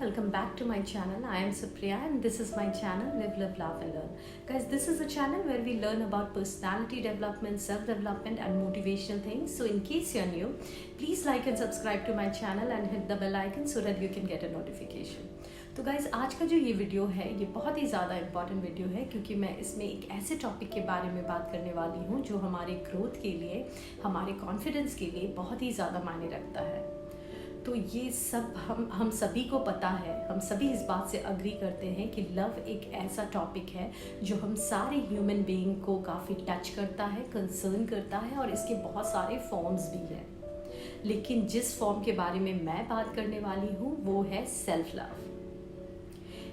welcome back to my channel. I am Supriya and this is my channel Live, Love, Laugh and Learn. Guys, this is a channel where we learn about personality development, self-development and motivational things. So in case you're new, please like and subscribe to my channel and hit the bell icon so that you can get a notification. तो guys आज का जो ये video है ये बहुत ही ज़्यादा important video है क्योंकि मैं इसमें एक ऐसे टॉपिक के बारे में बात करने वाली हूँ जो हमारे ग्रोथ के लिए, हमारे कॉन्फिडेंस के लिए बहुत ही ज़्यादा मायने रखता है। तो ये सब हम सभी को पता है, हम सभी इस बात से अग्री करते हैं कि लव एक ऐसा टॉपिक है जो हम सारे ह्यूमन बीइंग को काफ़ी टच करता है, कंसर्न करता है और इसके बहुत सारे फॉर्म्स भी हैं। लेकिन जिस फॉर्म के बारे में मैं बात करने वाली हूँ वो है सेल्फ लव।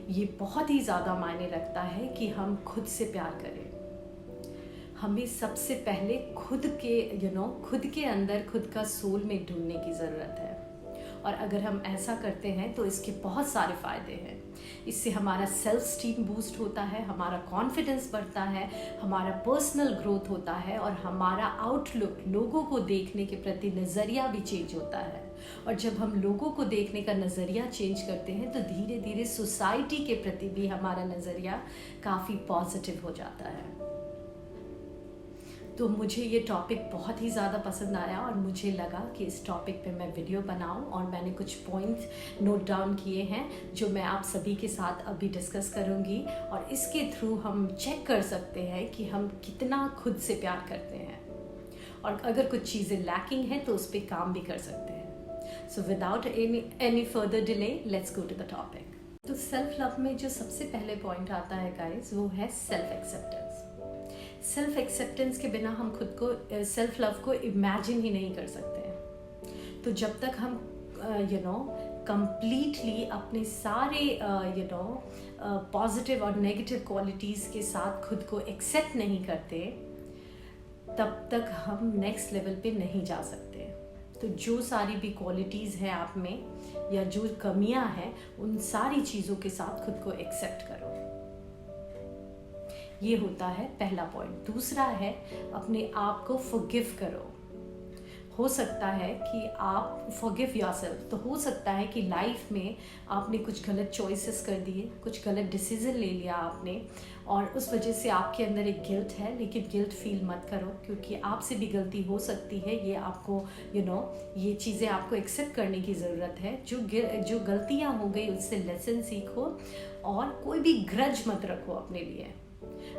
ये बहुत ही ज़्यादा मायने रखता है कि हम खुद से प्यार करें। हमें सबसे पहले खुद के अंदर खुद का सोल में ढूंढने की ज़रूरत है और अगर हम ऐसा करते हैं तो इसके बहुत सारे फ़ायदे हैं। इससे हमारा सेल्फ स्टीम बूस्ट होता है, हमारा कॉन्फिडेंस बढ़ता है, हमारा पर्सनल ग्रोथ होता है और हमारा आउटलुक, लोगों को देखने के प्रति नज़रिया भी चेंज होता है। और जब हम लोगों को देखने का नज़रिया चेंज करते हैं तो धीरे धीरे सोसाइटी के प्रति भी हमारा नज़रिया काफ़ी पॉजिटिव हो जाता है। तो मुझे ये टॉपिक बहुत ही ज़्यादा पसंद आया और मुझे लगा कि इस टॉपिक पे मैं वीडियो बनाऊं और मैंने कुछ पॉइंट्स नोट डाउन किए हैं जो मैं आप सभी के साथ अभी डिस्कस करूंगी और इसके थ्रू हम चेक कर सकते हैं कि हम कितना खुद से प्यार करते हैं और अगर कुछ चीज़ें लैकिंग हैं तो उस पर काम भी कर सकते हैं। So without any further delay let's go to the topic. तो सेल्फ लव में जो सबसे पहले पॉइंट आता है गाइज वो है सेल्फ एक्सेप्टेंस। सेल्फ एक्सेप्टेंस के बिना हम खुद को, सेल्फ लव को इमेजिन ही नहीं कर सकते हैं। तो जब तक हम कंप्लीटली अपने सारे पॉजिटिव और नेगेटिव क्वालिटीज़ के साथ खुद को एक्सेप्ट नहीं करते तब तक हम नेक्स्ट लेवल पे नहीं जा सकते। तो जो सारी भी क्वालिटीज़ हैं आप में या जो कमियां हैं उन सारी चीज़ों के साथ खुद को एक्सेप्ट करो। ये होता है पहला पॉइंट। दूसरा है अपने आप को फॉरगिव करो। हो सकता है कि आप फॉरगिव योरसेल्फ, तो हो सकता है कि लाइफ में आपने कुछ गलत चॉइसेस कर दिए, कुछ गलत डिसीजन ले लिया आपने और उस वजह से आपके अंदर एक गिल्ट है। लेकिन गिल्ट फील मत करो क्योंकि आपसे भी गलती हो सकती है। ये आपको ये चीज़ें आपको एक्सेप्ट करने की ज़रूरत है। जो गलतियाँ हो गई उससे लेसन सीखो और कोई भी ग्रज मत रखो अपने लिए,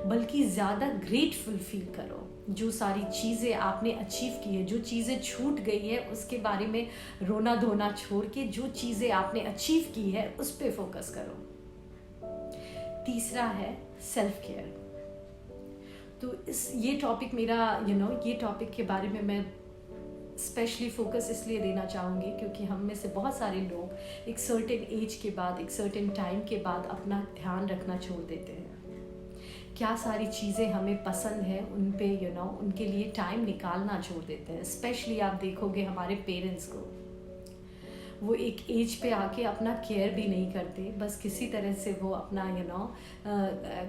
बल्कि ज़्यादा ग्रेटफुल फील करो। जो सारी चीज़ें आपने अचीव की है, जो चीज़ें छूट गई है उसके बारे में रोना धोना छोड़ के जो चीज़ें आपने अचीव की है उस पर फोकस करो। तीसरा है सेल्फ केयर। तो ये टॉपिक मेरा ये टॉपिक के बारे में मैं स्पेशली फोकस इसलिए देना चाहूँगी क्योंकि हम में से बहुत सारे लोग एक सर्टेन एज के बाद, एक सर्टेन टाइम के बाद अपना ध्यान रखना छोड़ देते हैं। क्या सारी चीज़ें हमें पसंद है उन पे उनके लिए टाइम निकालना छोड़ देते हैं। स्पेशली आप देखोगे हमारे पेरेंट्स को, वो एक एज पे आके अपना केयर भी नहीं करते, बस किसी तरह से वो अपना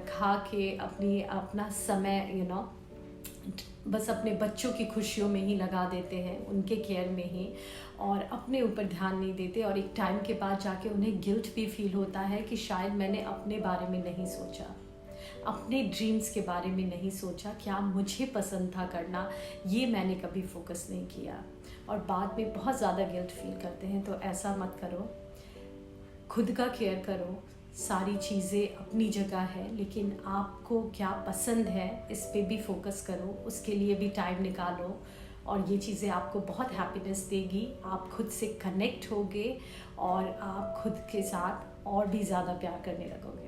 खा के अपना समय बस अपने बच्चों की खुशियों में ही लगा देते हैं, उनके केयर में ही, और अपने ऊपर ध्यान नहीं देते। और एक टाइम के बाद जाके उन्हें गिल्ट भी फील होता है कि शायद मैंने अपने बारे में नहीं सोचा, अपने ड्रीम्स के बारे में नहीं सोचा, क्या मुझे पसंद था करना ये मैंने कभी फोकस नहीं किया और बाद में बहुत ज़्यादा गिल्ट फील करते हैं। तो ऐसा मत करो, खुद का केयर करो। सारी चीज़ें अपनी जगह है लेकिन आपको क्या पसंद है इस पे भी फोकस करो, उसके लिए भी टाइम निकालो और ये चीज़ें आपको बहुत हैप्पीनेस देगी। आप खुद से कनेक्ट होगे और आप खुद के साथ और भी ज़्यादा प्यार करने लगोगे।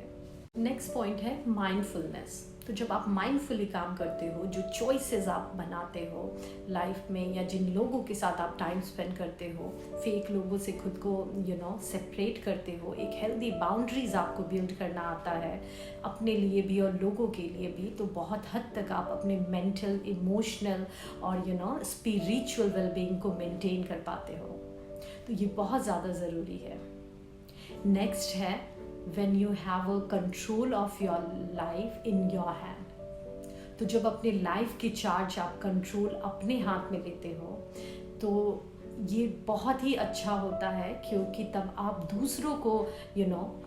नेक्स्ट पॉइंट है माइंडफुलनेस। तो जब आप माइंडफुली काम करते हो, जो चॉइसेस आप बनाते हो लाइफ में या जिन लोगों के साथ आप टाइम स्पेंड करते हो, फेक लोगों से खुद को सेपरेट करते हो, एक हेल्दी बाउंड्रीज आपको बिल्ड करना आता है अपने लिए भी और लोगों के लिए भी, तो बहुत हद तक आप अपने मेंटल, इमोशनल और स्पिरिचुअल वेलबींग को मेंटेन कर पाते हो। तो ये बहुत ज़्यादा ज़रूरी है। नेक्स्ट है when you have a control of your life in your hand। तो जब अपने लाइफ की चार्ज आप कंट्रोल अपने हाथ में लेते हो तो ये बहुत ही अच्छा होता है, क्योंकि तब आप दूसरों को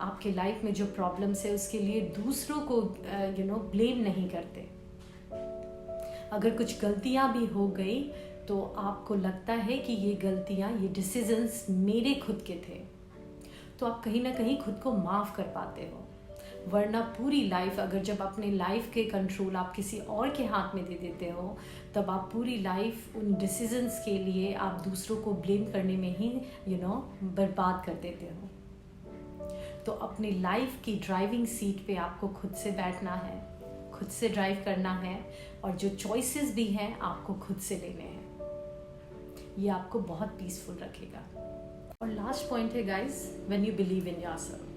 आपके लाइफ में जो प्रॉब्लम्स है उसके लिए दूसरों को ब्लेम नहीं करते। अगर कुछ गलतियां भी हो गई तो आपको लगता है कि ये गलतियां, ये डिसीजंस मेरे खुद के थे, तो आप कहीं ना कहीं खुद को माफ़ कर पाते हो। वरना पूरी लाइफ, अगर जब अपने लाइफ के कंट्रोल आप किसी और के हाथ में दे देते हो, तब आप पूरी लाइफ उन डिसीजंस के लिए आप दूसरों को ब्लेम करने में ही बर्बाद कर देते हो। तो अपनी लाइफ की ड्राइविंग सीट पे आपको खुद से बैठना है, खुद से ड्राइव करना है, और जो चॉइसेस भी हैं आपको खुद से लेने हैं। ये आपको बहुत पीसफुल रखेगा। और लास्ट पॉइंट है guys, when you believe in yourself.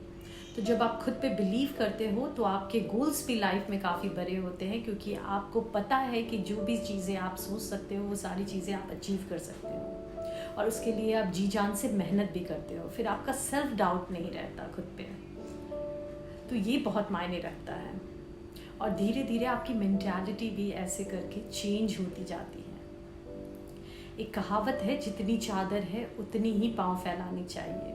तो जब आप खुद पे बिलीव करते हो तो आपके गोल्स भी लाइफ में काफ़ी बड़े होते हैं, क्योंकि आपको पता है कि जो भी चीज़ें आप सोच सकते हो वो सारी चीज़ें आप अचीव कर सकते हो, और उसके लिए आप जी जान से मेहनत भी करते हो। फिर आपका सेल्फ डाउट नहीं रहता खुद पे। तो ये बहुत मायने रखता है, और धीरे धीरे आपकी मेंटालिटी भी ऐसे करके चेंज होती जाती है। एक कहावत है, जितनी चादर है उतनी ही पाँव फैलानी चाहिए।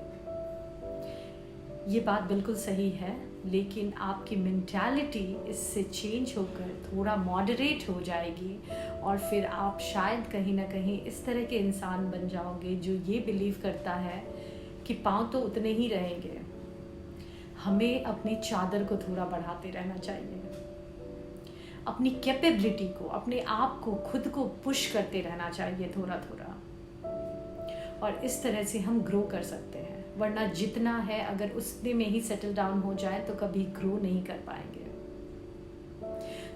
ये बात बिल्कुल सही है, लेकिन आपकी मेंटालिटी इससे चेंज होकर थोड़ा मॉडरेट हो जाएगी, और फिर आप शायद कहीं ना कहीं इस तरह के इंसान बन जाओगे जो ये बिलीव करता है कि पाँव तो उतने ही रहेंगे। हमें अपनी चादर को थोड़ा बढ़ाते रहना चाहिए, अपनी कैपेबिलिटी को, अपने आप को, खुद को पुश करते रहना चाहिए थोड़ा थोड़ा, और इस तरह से हम ग्रो कर सकते हैं। वरना जितना है अगर उतने में ही सेटल डाउन हो जाए तो कभी ग्रो नहीं कर पाएंगे।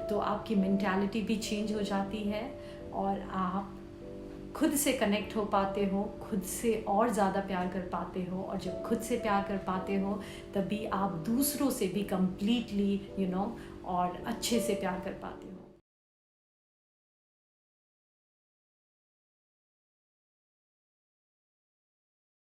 तो आपकी मेंटालिटी भी चेंज हो जाती है, और आप खुद से कनेक्ट हो पाते हो, खुद से और ज़्यादा प्यार कर पाते हो, और जब खुद से प्यार कर पाते हो तभी आप दूसरों से भी कंप्लीटली और अच्छे से प्यार कर पाते हो।